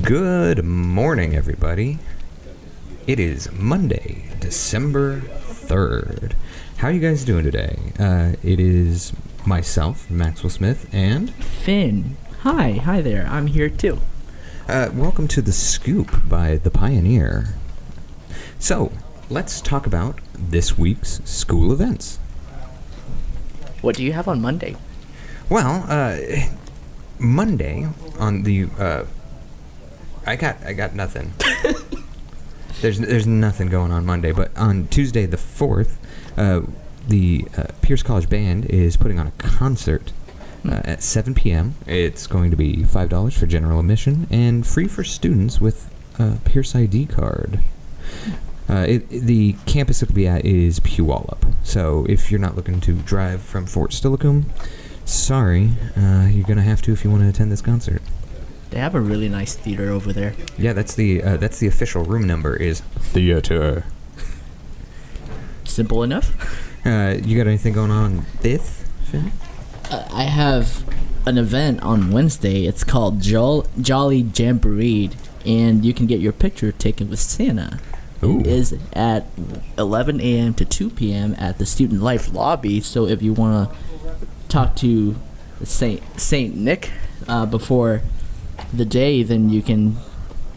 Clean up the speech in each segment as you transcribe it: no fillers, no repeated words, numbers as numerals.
Good morning, everybody. It is Monday, December 3rd. How are you guys doing today? It is myself, Maxwell Smith, and... Finn. Hi there. I'm here too. Welcome to The Scoop by The Pioneer. So, let's talk about this week's school events. What do you have on Monday? Well, Monday on the... I got nothing. There's nothing going on Monday, but on Tuesday the 4th, the Pierce College Band is putting on a concert at 7 p.m. It's going to be $5 for general admission and free for students with a Pierce ID card. The campus it'll be at is Puyallup, so if you're not looking to drive from Fort Steilacoom, sorry, you're going to have to if you want to attend this concert. They have a really nice theater over there. Yeah, that's the official room number is theater. Simple enough. You got anything going on this, Finn? I have an event on Wednesday. It's called Jolly Jamboree, and you can get your picture taken with Santa. Ooh. It is at 11 a.m. to 2 p.m. at the Student Life lobby. So if you want to talk to Saint Nick before the day, then you can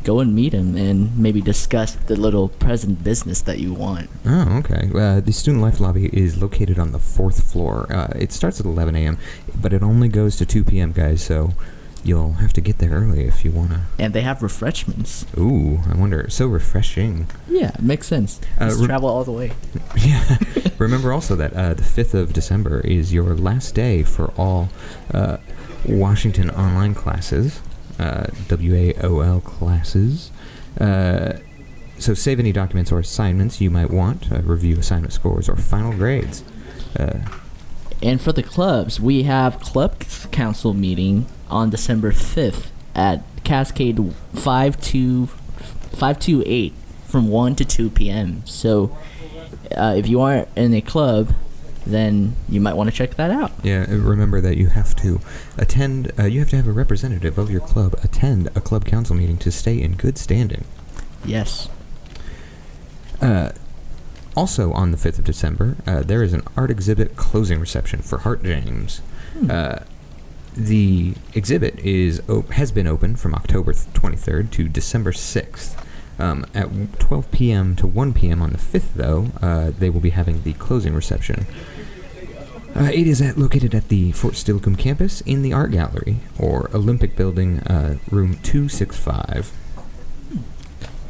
go and meet him and maybe discuss the little present business that you want. Oh, okay. The Student Life lobby is located on the 4th floor. It starts at 11 a.m., but it only goes to 2 p.m., guys, so you'll have to get there early if you want to. And they have refreshments. Ooh, I wonder. So refreshing. Yeah, it makes sense. Just travel all the way. Yeah. Remember also that the 5th of December is your last day for all Washington online classes. WAOL classes. So save any documents or assignments you might want, review assignment scores or final grades. And for the clubs, we have club council meeting on December 5th at Cascade 528 from 1 to 2 p.m. So if you aren't in a club, then you might want to check that out. Yeah, remember that you have to attend, you have to have a representative of your club attend a club council meeting to stay in good standing. Yes. Also on the 5th of December, there is an art exhibit closing reception for Hart James. The exhibit has been open from October 23rd to December 6th. At 12 p.m. to 1 p.m. on the 5th, though, they will be having the closing reception. It is located at the Fort Steilacoom campus in the Art Gallery, or Olympic Building, room 265.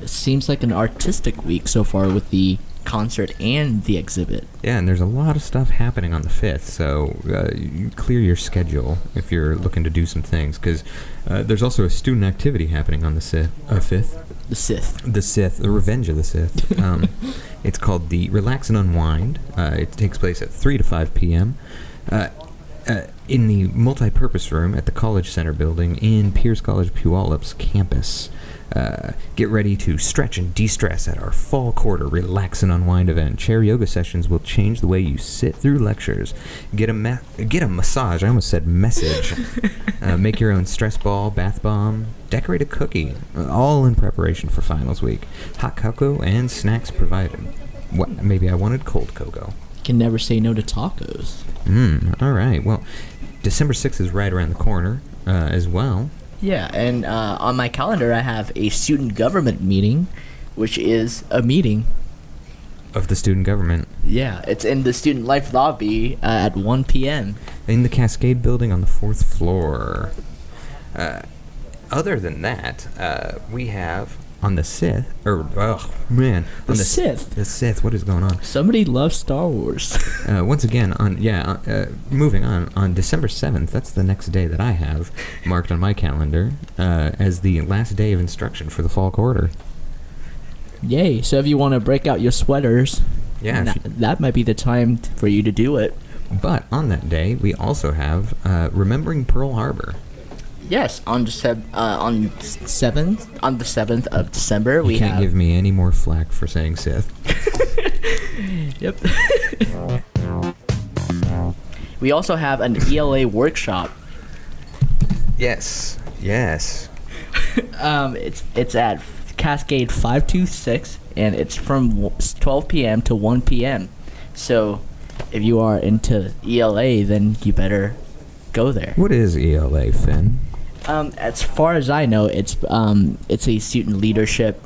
It seems like an artistic week so far with the concert and the exhibit. Yeah, and there's a lot of stuff happening on the 5th, so you clear your schedule if you're looking to do some things, because there's also a student activity happening on the 5th. The Sith. The Sith, the Revenge of the Sith. It's called the Relax and Unwind. It takes place at 3 to 5 p.m. In the multi-purpose room at the College Center building in Pierce College Puyallup's campus. Get ready to stretch and de-stress at our fall quarter Relax and Unwind event. Chair yoga sessions will change the way you sit through lectures. Get a massage. I almost said message. Make your own stress ball, bath bomb, decorate a cookie. All in preparation for finals week. Hot cocoa and snacks provided. Maybe I wanted cold cocoa. Can never say no to tacos. All right. Well, December 6th is right around the corner as well. Yeah, and on my calendar I have a student government meeting, which is a meeting of the student government. Yeah, it's in the Student Life lobby at 1 p.m. in the Cascade building on the 4th floor. Other than that, we have on the Sith, the Sith. The Sith, what is going on? Somebody loves Star Wars. Once again, moving on December 7th, that's the next day that I have marked on my calendar as the last day of instruction for the fall quarter. Yay, so if you want to break out your sweaters, that might be the time for you to do it. But on that day, we also have Remembering Pearl Harbor. Yes, on the 7th of December, you can't give me any more flack for saying Sith. Yep. We also have an ELA workshop. Yes. It's at Cascade 526, and it's from 12 p.m. to 1 p.m. So, if you are into ELA, then you better go there. What is ELA, Finn? As far as I know, it's a student leadership.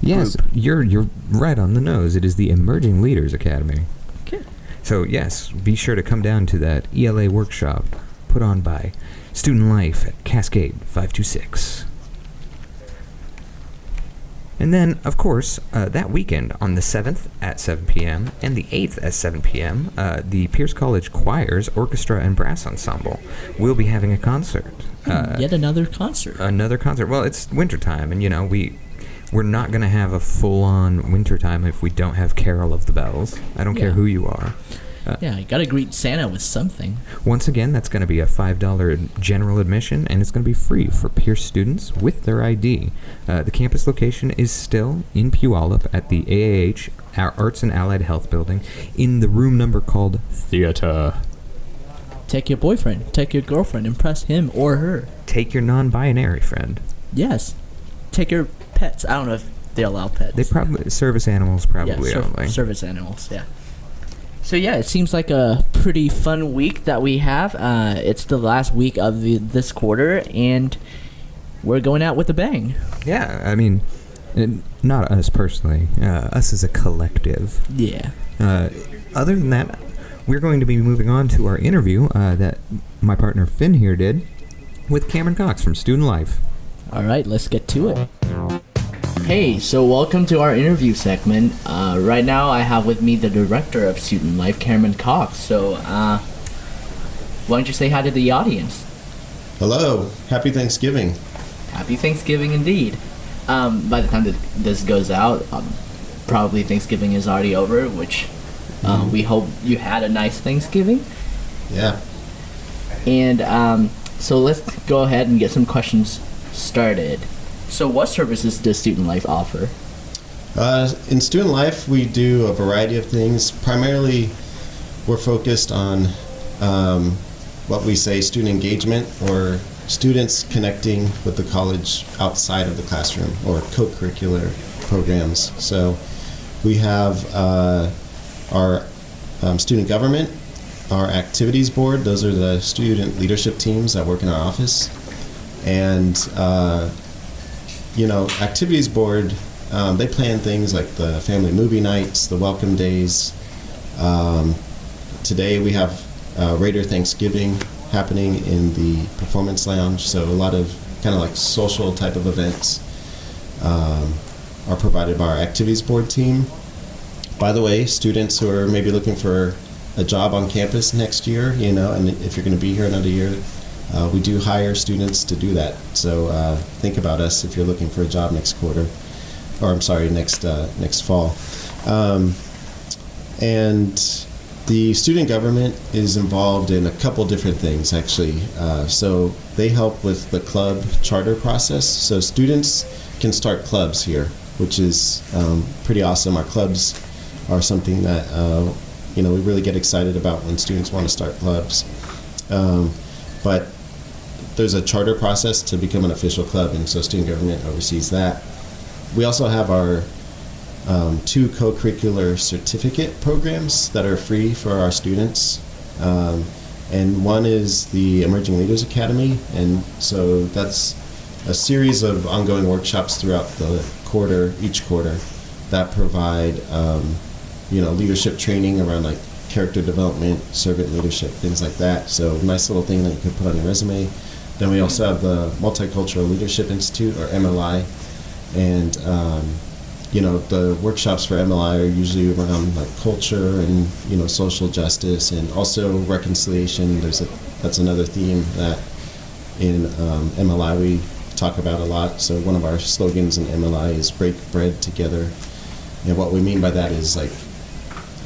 Yes, group. you're right on the nose. It is the Emerging Leaders Academy. Okay. So yes, be sure to come down to that ELA workshop put on by Student Life at Cascade 526. And then, of course, that weekend on the 7th at 7 p.m. and the 8th at 7 p.m., the Pierce College Choirs Orchestra and Brass Ensemble will be having a concert. Yet another concert. Another concert. Well, it's wintertime, and, we're not going to have a full-on wintertime if we don't have Carol of the Bells. I don't care who you are. You gotta greet Santa with something. Once again, that's going to be a $5 general admission, and it's going to be free for Pierce students with their ID. The campus location is still in Puyallup at the AAH, our Arts and Allied Health Building, in the room number called Theater. Take your boyfriend, take your girlfriend, impress him or her. Take your non-binary friend. Yes. Take your pets. I don't know if they allow pets. They probably, service animals probably only. Service animals, yeah. So yeah, it seems like a pretty fun week that we have. It's the last week of this quarter, and we're going out with a bang. Yeah, I mean, not us personally, us as a collective. Yeah. Other than that, we're going to be moving on to our interview that my partner Finn here did with Cameron Cox from Student Life. All right, let's get to it. Hey, so welcome to our interview segment. Right now I have with me the director of Student Life, Cameron Cox. So, why don't you say hi to the audience? Hello. Happy Thanksgiving. Happy Thanksgiving indeed. By the time that this goes out, probably Thanksgiving is already over, which we hope you had a nice Thanksgiving. Yeah. And so let's go ahead and get some questions started. So what services does Student Life offer? In Student Life, we do a variety of things. Primarily, we're focused on what we say student engagement, or students connecting with the college outside of the classroom, or co-curricular programs. So we have our student government, our activities board. Those are the student leadership teams that work in our office. And activities board, they plan things like the family movie nights, the welcome days. Today we have Raider Thanksgiving happening in the performance lounge, so a lot of kind of like social type of events are provided by our activities board team. By the way, students who are maybe looking for a job on campus next year, and if you're going to be here another year, we do hire students to do that. So think about us if you're looking for a job next quarter, or I'm sorry, next fall. And the student government is involved in a couple different things, actually. So they help with the club charter process. So students can start clubs here, which is pretty awesome. Our clubs are something that we really get excited about when students want to start clubs. But there's a charter process to become an official club, and so student government oversees that. We also have our 2 co-curricular certificate programs that are free for our students. And one is the Emerging Leaders Academy, and so that's a series of ongoing workshops throughout the quarter, each quarter, that provide leadership training around like character development, servant leadership, things like that. So nice little thing that you could put on your resume. Then we also have the Multicultural Leadership Institute, or MLI, and the workshops for MLI are usually around like culture and social justice, and also reconciliation. That's another theme that in MLI we talk about a lot. So one of our slogans in MLI is "Break bread together," and what we mean by that is like,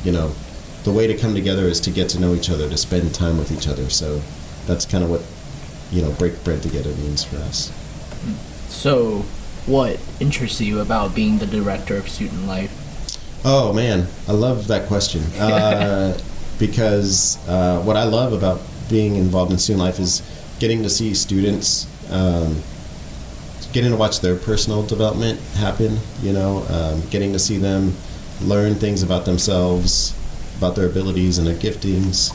the way to come together is to get to know each other, to spend time with each other. So that's kind of what break bread together means for us. So what interests you about being the director of Student Life? Oh man, I love that question. Because what I love about being involved in Student Life is getting to see students getting to watch their personal development happen, getting to see them learn things about themselves, about their abilities and their giftings,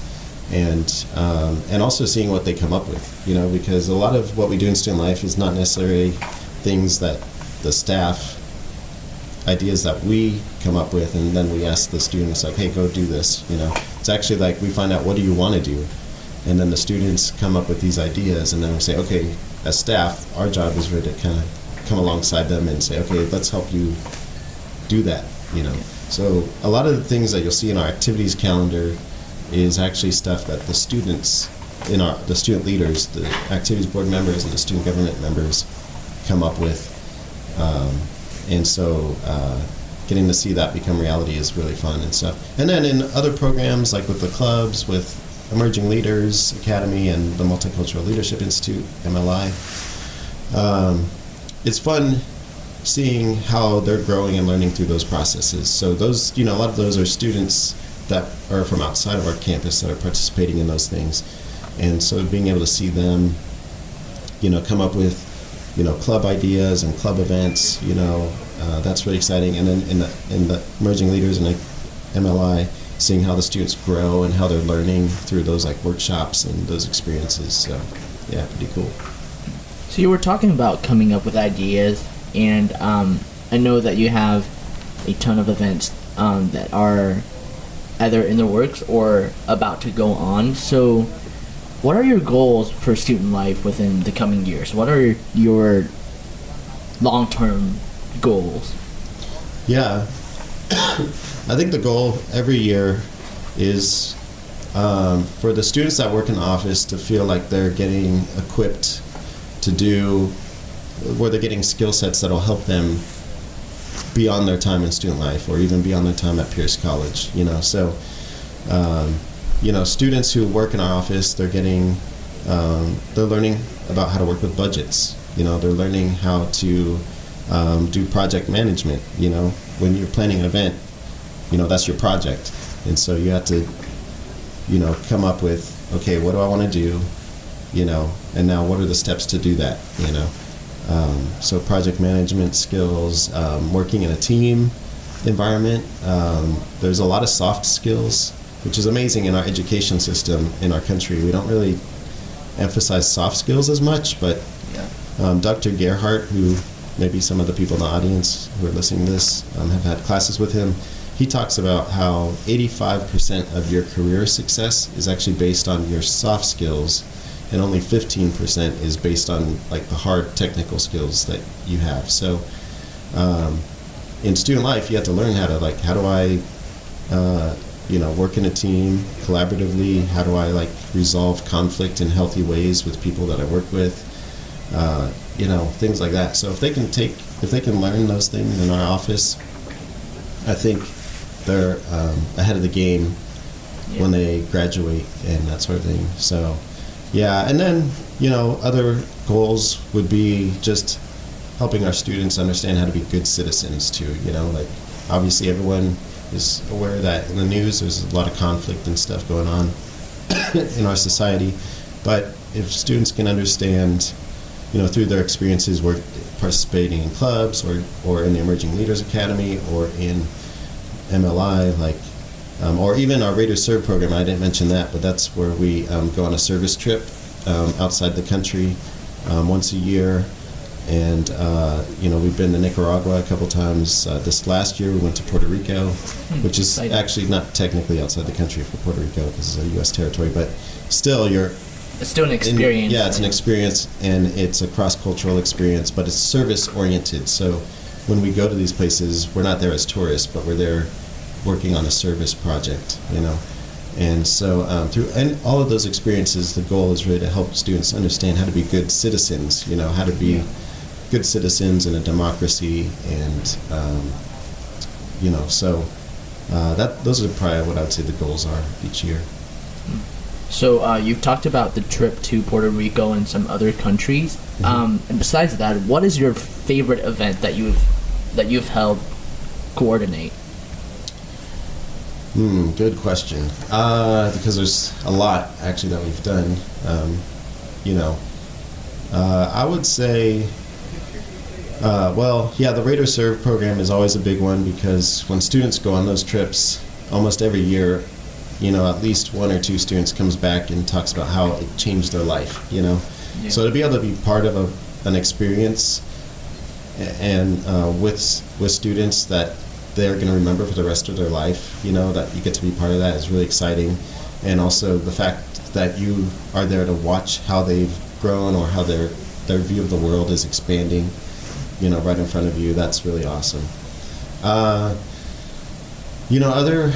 and also seeing what they come up with, because a lot of what we do in student life is not necessarily things that the staff, ideas that we come up with, and then we ask the students, like, hey, go do this. It's actually like we find out, what do you want to do? And then the students come up with these ideas, and then we say, okay, as staff, our job is really to kind of come alongside them and say, okay, let's help you do that. So a lot of the things that you'll see in our activities calendar is actually stuff that the students, the student leaders, the activities board members, and the student government members come up with. And so getting to see that become reality is really fun and stuff. And then in other programs, like with the clubs, with Emerging Leaders Academy and the Multicultural Leadership Institute, MLI, it's fun seeing how they're growing and learning through those processes. So those, a lot of those are students that are from outside of our campus that are participating in those things. And so being able to see them, come up with, club ideas and club events, that's really exciting. And then in the Emerging Leaders and MLI, seeing how the students grow and how they're learning through those like workshops and those experiences. So yeah, pretty cool. So you were talking about coming up with ideas, and I know that you have a ton of events that are either in the works or about to go on. So what are your goals for student life within the coming years? What are your long-term goals? Yeah, I think the goal every year is for the students that work in the office to feel like they're getting equipped to do, where they're getting skill sets that'll help them beyond their time in student life or even beyond their time at Pierce College. So students who work in our office, they're getting, they're learning about how to work with budgets. They're learning how to do project management. When you're planning an event, that's your project. And so you have to, come up with, okay, what do I want to do? And now what are the steps to do that? So project management skills, working in a team environment. There's a lot of soft skills, which is amazing in our education system in our country. We don't really emphasize soft skills as much, but Dr. Gerhardt, who maybe some of the people in the audience who are listening to this have had classes with him, he talks about how 85% of your career success is actually based on your soft skills, and only 15% is based on like the hard technical skills that you have. So in student life, you have to learn how do I work in a team collaboratively? How do I resolve conflict in healthy ways with people that I work with? Things like that. So if they can learn those things in our office, I think they're ahead of the game when they graduate and that sort of thing. So yeah, and then other goals would be just helping our students understand how to be good citizens too. Obviously everyone is aware that in the news there's a lot of conflict and stuff going on in our society, but if students can understand, through their experiences participating in clubs or in the Emerging Leaders Academy or in MLI, or even our Raiders Serve program. I didn't mention that, but that's where we go on a service trip outside the country once a year. And, we've been to Nicaragua a couple times. This last year we went to Puerto Rico, which is actually not technically outside the country for Puerto Rico because it's a U.S. territory, but still it's still an experience. It's an experience, and it's a cross-cultural experience, but it's service-oriented. So when we go to these places, we're not there as tourists, but we're there working on a service project, And so through all of those experiences, the goal is really to help students understand how to be good citizens, how to be good citizens in a democracy, and, so those are probably what I would say the goals are each year. So you've talked about the trip to Puerto Rico and some other countries. And besides that, what is your favorite event that you've helped coordinate? Good question. Because there's a lot actually that we've done. I would say Well, yeah, the Raider Serve program is always a big one because when students go on those trips, almost every year, at least one or two students comes back and talks about how it changed their life, Yeah. So to be able to be part of an experience and with students that they're going to remember for the rest of their life, that you get to be part of that is really exciting. And also the fact that you are there to watch how they've grown or how their view of the world is expanding, right in front of you, that's really awesome. Other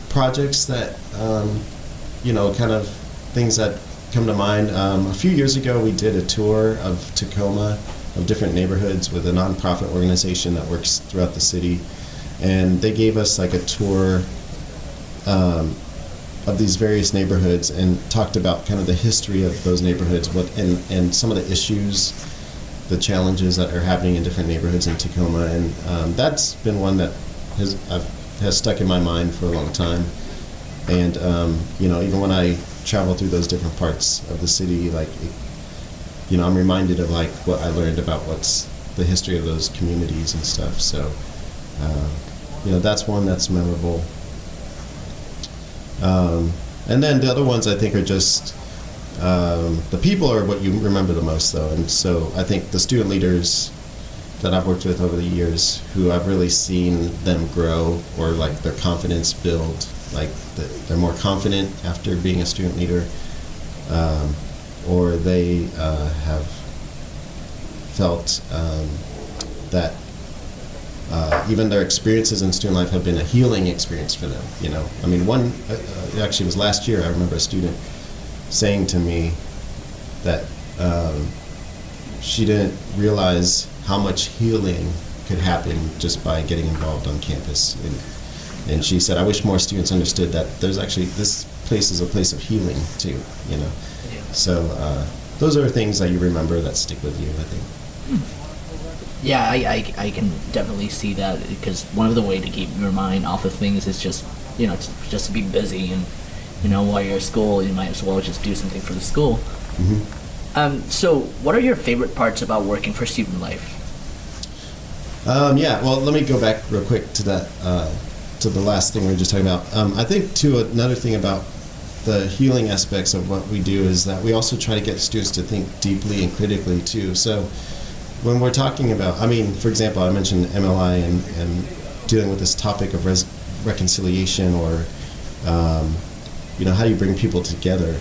projects that, kind of things that come to mind. A few years ago, we did a tour of Tacoma, of different neighborhoods with a nonprofit organization that works throughout the city. And they gave us like a tour of these various neighborhoods and talked about kind of the history of those neighborhoods, and some of the issues, the challenges that are happening in different neighborhoods in Tacoma. And that's been one that has stuck in my mind for a long time. And even when I travel through those different parts of the city, I'm reminded of like what I learned about what's the history of those communities and stuff. So that's one that's memorable. And then the other ones I think are just the people are what you remember the most, though. And so I think the student leaders that I've worked with over the years, who I've really seen them grow or like their confidence build, like they're more confident after being a student leader, or they have felt that even their experiences in student life have been a healing experience for them. I mean, one it actually was last year. I remember a student saying to me that she didn't realize how much healing could happen just by getting involved on campus. And she said, I wish more students understood that there's actually, this place is a place of healing too, Yeah. So those are things that you remember that stick with you, I think. Yeah, I can definitely see that, because one of the way to keep your mind off of things is just to be busy, and while you're at school you might as well just do something for the school. Mm-hmm. So what are your favorite parts about working for Student Life? Well, let me go back real quick to that to the last thing we were just talking about. I think too, another thing about the healing aspects of what we do is that we also try to get students to think deeply and critically too. So when we're talking about, for example, I mentioned MLI and dealing with this topic of reconciliation, or how do you bring people together?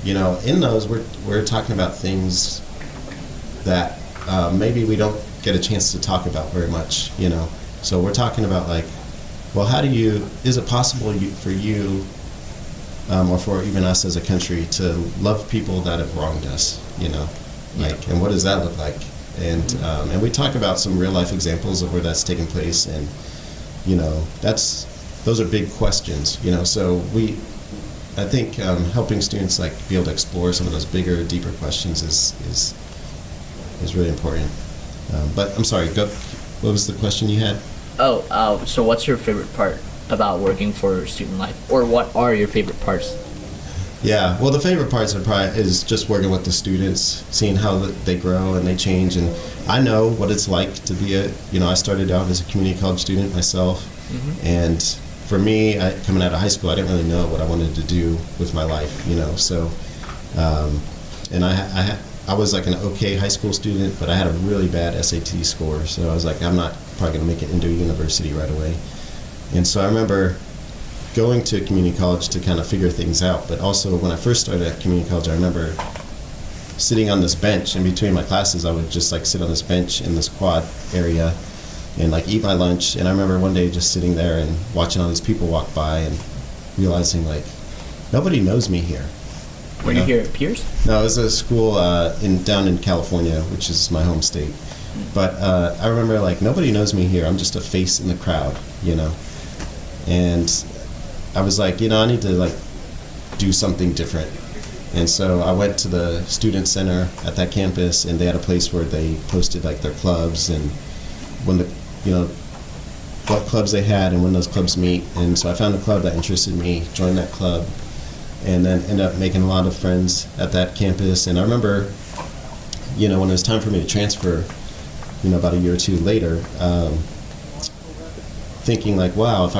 In those we're talking about things that maybe we don't get a chance to talk about very much. So we're talking about like, well, is it possible for you or for even us as a country to love people that have wronged us? And what does that look like? And we talk about some real life examples of where that's taken place, and those are big questions. So I think helping students like be able to explore some of those bigger, deeper questions is really important. But I'm sorry, what was the question you had? So what's your favorite part about working for Student Life, or what are your favorite parts? Yeah, well, the favorite parts is just working with the students, seeing how they grow and they change. And I know what it's like to be I started out as a community college student myself. Mm-hmm. And for me, coming out of high school, I didn't really know what I wanted to do with my life, So, and I was like an okay high school student, but I had a really bad SAT score. So I was like, I'm not probably going to make it into a university right away. And so I remember going to community college to kind of figure things out. But also when I first started at community college, I remember sitting on this bench in between my classes. I would just like sit on this bench in this quad area and like eat my lunch. And I remember one day just sitting there and watching all these people walk by and realizing like, nobody knows me here. Were you here at Pierce? No, it was a school down in California, which is my home state. But I remember like, nobody knows me here. I'm just a face in the crowd, And I was like, I need to like do something different. And so I went to the student center at that campus, and they had a place where they posted like their clubs and when what clubs they had and when those clubs meet. And so I found a club that interested me, joined that club, and then ended up making a lot of friends at that campus. And I remember, when it was time for me to transfer, about a year or two later, thinking like, wow,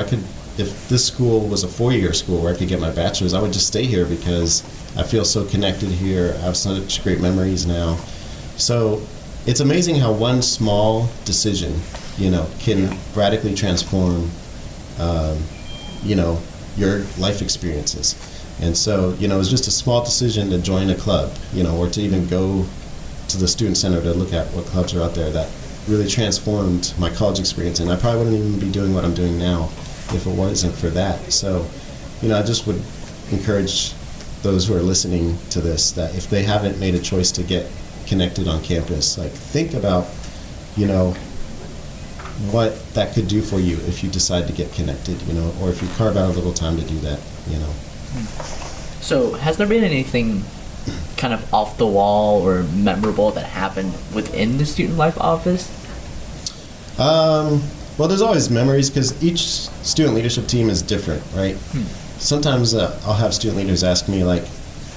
if this school was a 4-year school where I could get my bachelor's, I would just stay here because I feel so connected here. I have such great memories now. So it's amazing how one small decision, can radically transform, your life experiences. And so, it was just a small decision to join a club, or to even go to the student center to look at what clubs are out there that really transformed my college experience. And I probably wouldn't even be doing what I'm doing now if it wasn't for that. So, I just would encourage those who are listening to this that if they haven't made a choice to get connected on campus, like think about, what that could do for you if you decide to get connected, or if you carve out a little time to do that, So has there been anything kind of off the wall or memorable that happened within the student life office? Well, there's always memories because each student leadership team is different, right? Sometimes I'll have student leaders ask me like,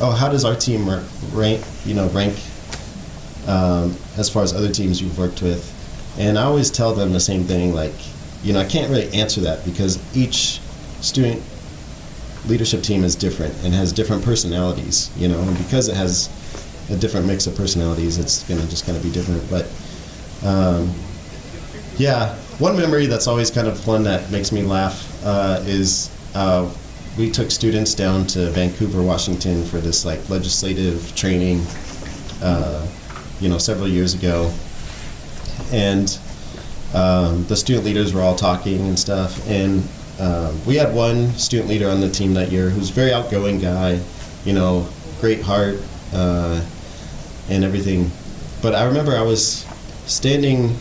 "Oh, how does our team rank as far as other teams you've worked with?" And I always tell them the same thing, like, I can't really answer that because each student leadership team is different and has different personalities, and because it has a different mix of personalities, it's just gonna be different. But one memory that's always kind of fun that makes me laugh is we took students down to Vancouver, Washington for this like legislative training, several years ago, and the student leaders were all talking and stuff, and we had one student leader on the team that year who's a very outgoing guy, great heart and everything. But I remember I was standing,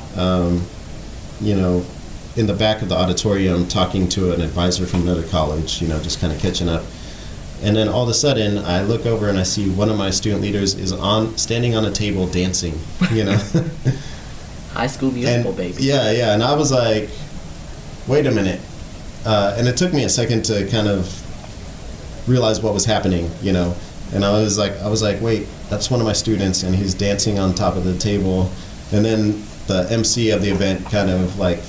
in the back of the auditorium talking to an advisor from another college, just kind of catching up. And then all of a sudden, I look over and I see one of my student leaders is standing on a table dancing, High School Musical, and, baby. Yeah, and I was like, wait a minute. And it took me a second to kind of realize what was happening, And I was like, wait, that's one of my students, and he's dancing on top of the table. And then the MC of the event kind of like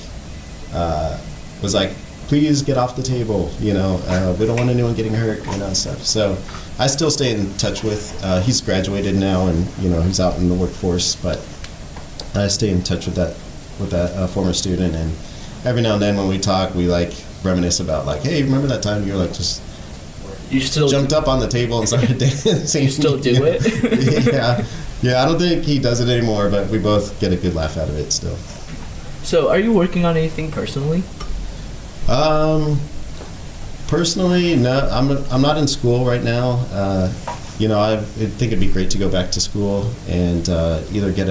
was like, please get off the table, we don't want anyone getting hurt, and stuff. So I still stay in touch with, he's graduated now and, he's out in the workforce, but I stay in touch with that former student, and every now and then when we talk, we like reminisce about like, hey, remember that time you were like you still jumped up on the table and started dancing? You still do it? Yeah, I don't think he does it anymore, but we both get a good laugh out of it still. So are you working on anything personally? Personally, no, I'm not in school right now. I think it'd be great to go back to school and either get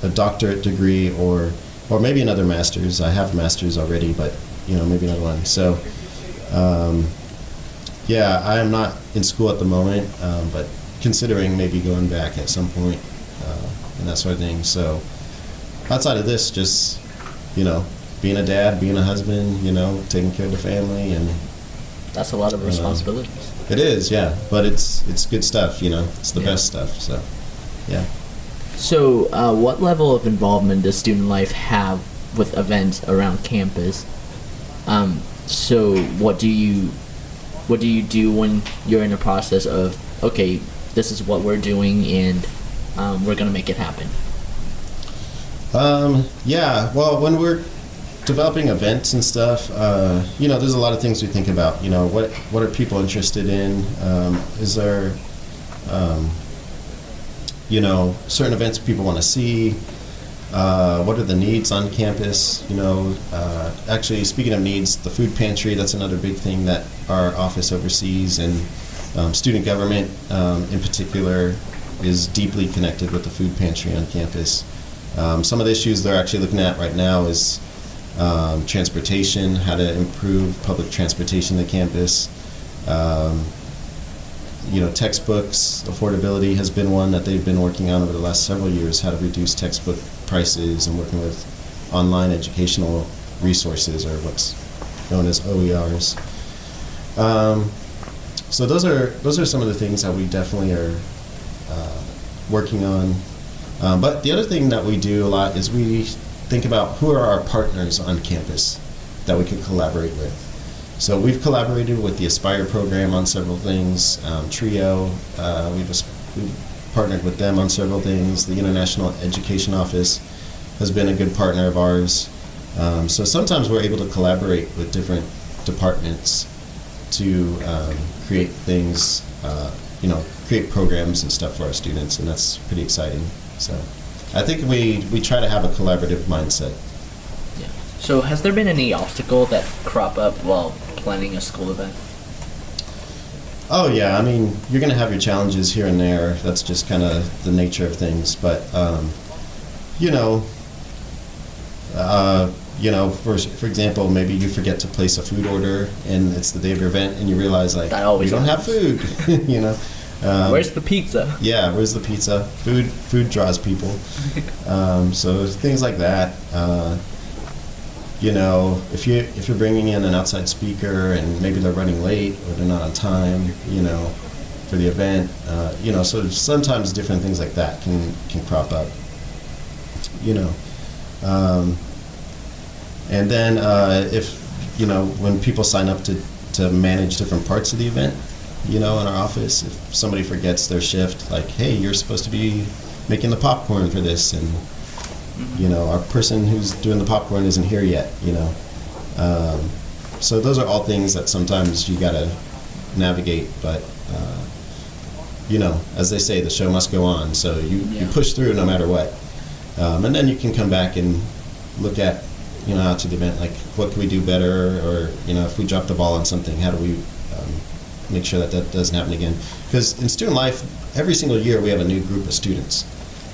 a doctorate degree or maybe another master's. I have a master's already, but maybe another one. So I am not in school at the moment, but considering maybe going back at some point and that sort of thing. So outside of this, just being a dad, being a husband, taking care of the family, and that's a lot of responsibilities. It is, yeah, but it's good stuff. It's the best stuff. So yeah. So what level of involvement does student life have with events around campus? So what do you do when you're in the process of, okay, this is what we're doing and we're gonna make it happen? Well, when we're developing events and stuff, there's a lot of things we think about. What are people interested in? Is there certain events people want to see? What are the needs on campus? Actually, speaking of needs, the food pantry, that's another big thing that our office oversees, and student government in particular is deeply connected with the food pantry on campus. Some of the issues they're actually looking at right now is transportation, how to improve public transportation to campus. Textbooks affordability has been one that they've been working on over the last several years, how to reduce textbook prices, and working with online educational resources, or what's known as OERs. So those are some of the things that we definitely are working on. But the other thing that we do a lot is we think about who are our partners on campus that we could collaborate with. So we've collaborated with the Aspire program on several things. TRIO, we've partnered with them on several things. The International Education Office has been a good partner of ours. So sometimes we're able to collaborate with different departments to create things, create programs and stuff for our students, and that's pretty exciting. So I think we try to have a collaborative mindset. Yeah. So has there been any obstacle that crop up while planning a school event? Oh yeah, I mean, you're going to have your challenges here and there. That's just kind of the nature of things. But for example, maybe you forget to place a food order, and it's the day of your event, and you realize like we don't have food. Where's the pizza? Yeah, where's the pizza? Food draws people. So things like that. If you're bringing in an outside speaker and maybe they're running late or they're not on time, for the event, so sometimes different things like that can crop up. And then when people sign up to manage different parts of the event, in our office, if somebody forgets their shift, like, hey, you're supposed to be making the popcorn for this, and our person who's doing the popcorn isn't here yet, so those are all things that sometimes you gotta navigate, but as they say, the show must go on, so you push through no matter what, and then you can come back and look at out to the event, like what can we do better, or if we drop the ball on something, how do we make sure that doesn't happen again. Because in student life, every single year we have a new group of students.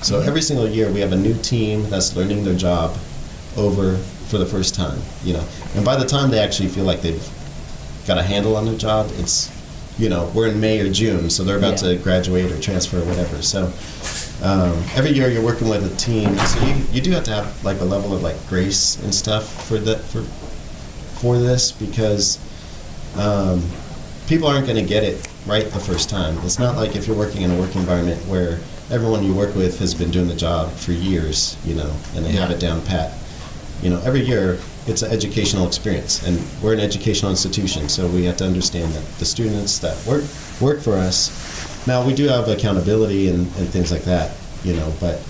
So every single year we have a new team that's learning their job over for the first time, And by the time they actually feel like they've got a handle on their job, it's, we're in May or June, so they're about to graduate or transfer or whatever. So every year you're working with a team, so you do have to have like a level of like grace and stuff for this, because people aren't going to get it right the first time. It's not like if you're working in a work environment where everyone you work with has been doing the job for years, and they have it down pat. Every year it's an educational experience, and we're an educational institution, so we have to understand that the students that work for us, now we do have accountability and things like that, but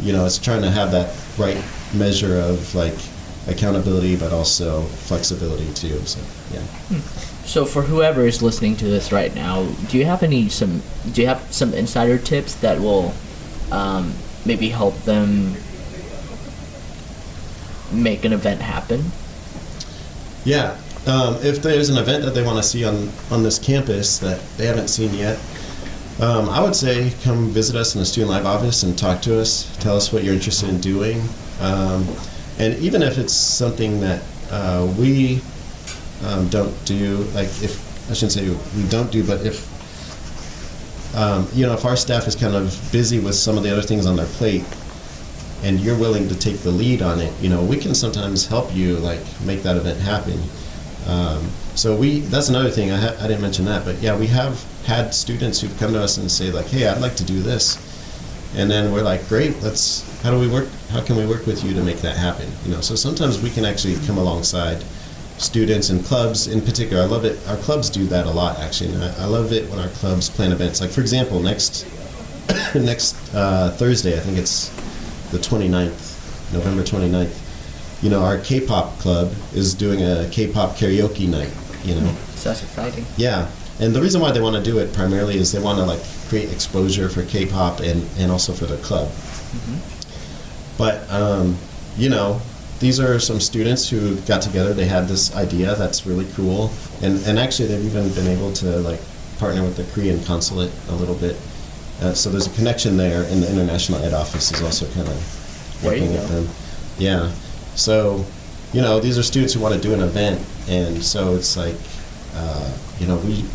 it's trying to have that right measure of like accountability, but also flexibility too. So yeah. So for whoever is listening to this right now, do you have some insider tips that will maybe help them make an event happen? Yeah. If there's an event that they want to see on this campus that they haven't seen yet, I would say come visit us in the Student Life office and talk to us. Tell us what you're interested in doing. And even if it's something that we don't do, like if I shouldn't say we don't do, but if if our staff is kind of busy with some of the other things on their plate, and you're willing to take the lead on it, we can sometimes help you like make that event happen. So that's another thing I didn't mention that, but yeah, we have had students who've come to us and say like, hey, I'd like to do this, and then we're like, great, how can we work with you to make that happen? So sometimes we can actually come alongside students and clubs in particular. I love it. Our clubs do that a lot, actually. And I love it when our clubs plan events. Like, for example, next Thursday, I think it's the 29th, November 29th, our K-pop club is doing a K-pop karaoke night, So that's exciting. Yeah. And the reason why they want to do it primarily is they want to, like, create exposure for K-pop and also for their club. Mm-hmm. But, these are some students who got together. They had this idea that's really cool, and actually they've even been able to like partner with the Korean consulate a little bit. So there's a connection there, and the International Ed Office is also kind of working with them. Yeah. So, these are students who want to do an event, and so it's like,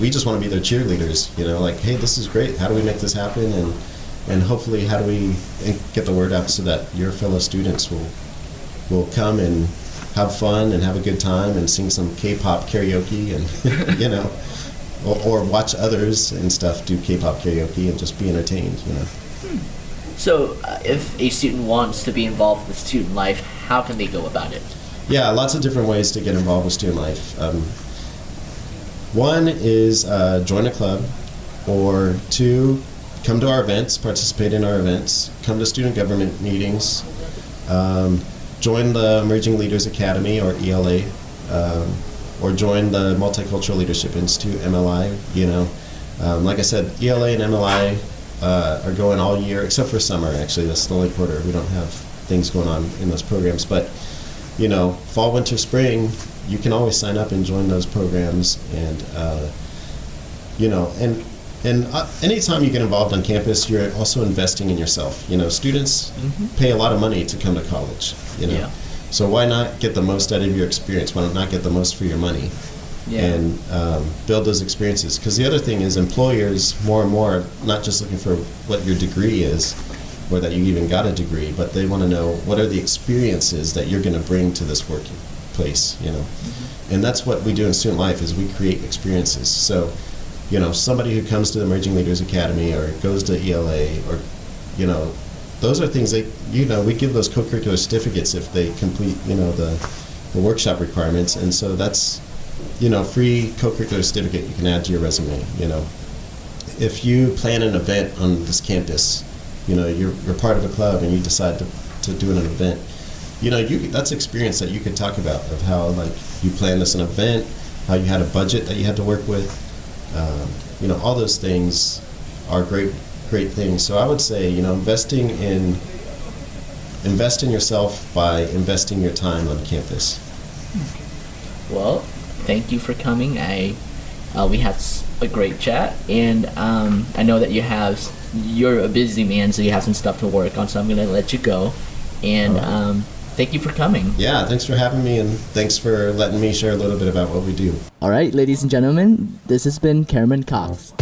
we just want to be their cheerleaders. Like, hey, this is great. How do we make this happen? And hopefully, how do we get the word out so that your fellow students will come and have fun and have a good time and sing some K-pop karaoke and or watch others and stuff do K-pop karaoke and just be entertained. So, if a student wants to be involved with student life, how can they go about it? Yeah, lots of different ways to get involved with student life. One is join a club, or two, come to our events, participate in our events, come to student government meetings, join the Emerging Leaders Academy, or ELA, or join the Multicultural Leadership Institute, MLI. Like I said, ELA and MLI are going all year, except for summer, actually. That's the only quarter we don't have things going on in those programs. But, fall, winter, spring, you can always sign up and join those programs. And, anytime you get involved on campus, you're also investing in yourself. Students pay a lot of money to come to college, Yeah. So why not get the most out of your experience? Why not get the most for your money? Yeah. And build those experiences. Because the other thing is employers more and more are not just looking for what your degree is or that you even got a degree, but they want to know what are the experiences that you're going to bring to this working place, And that's what we do in student life is we create experiences. So, somebody who comes to the Emerging Leaders Academy or goes to ELA or, those are things that, we give those co-curricular certificates if they complete, the workshop requirements. And so that's, free co-curricular certificate you can add to your resume, If you plan an event on this campus, you're part of a club and you decide to do an event, that's experience that you could talk about of how, you planned this an event, how you had a budget that you had to work with. All those things are great things. So I would say, invest in yourself by investing your time on campus. Well, thank you for coming. We had a great chat, and I know that you're a busy man, so you have some stuff to work on, so I'm going to let you go. And thank you for coming. Yeah, thanks for having me, and thanks for letting me share a little bit about what we do. All right, ladies and gentlemen, this has been Cameron Cox.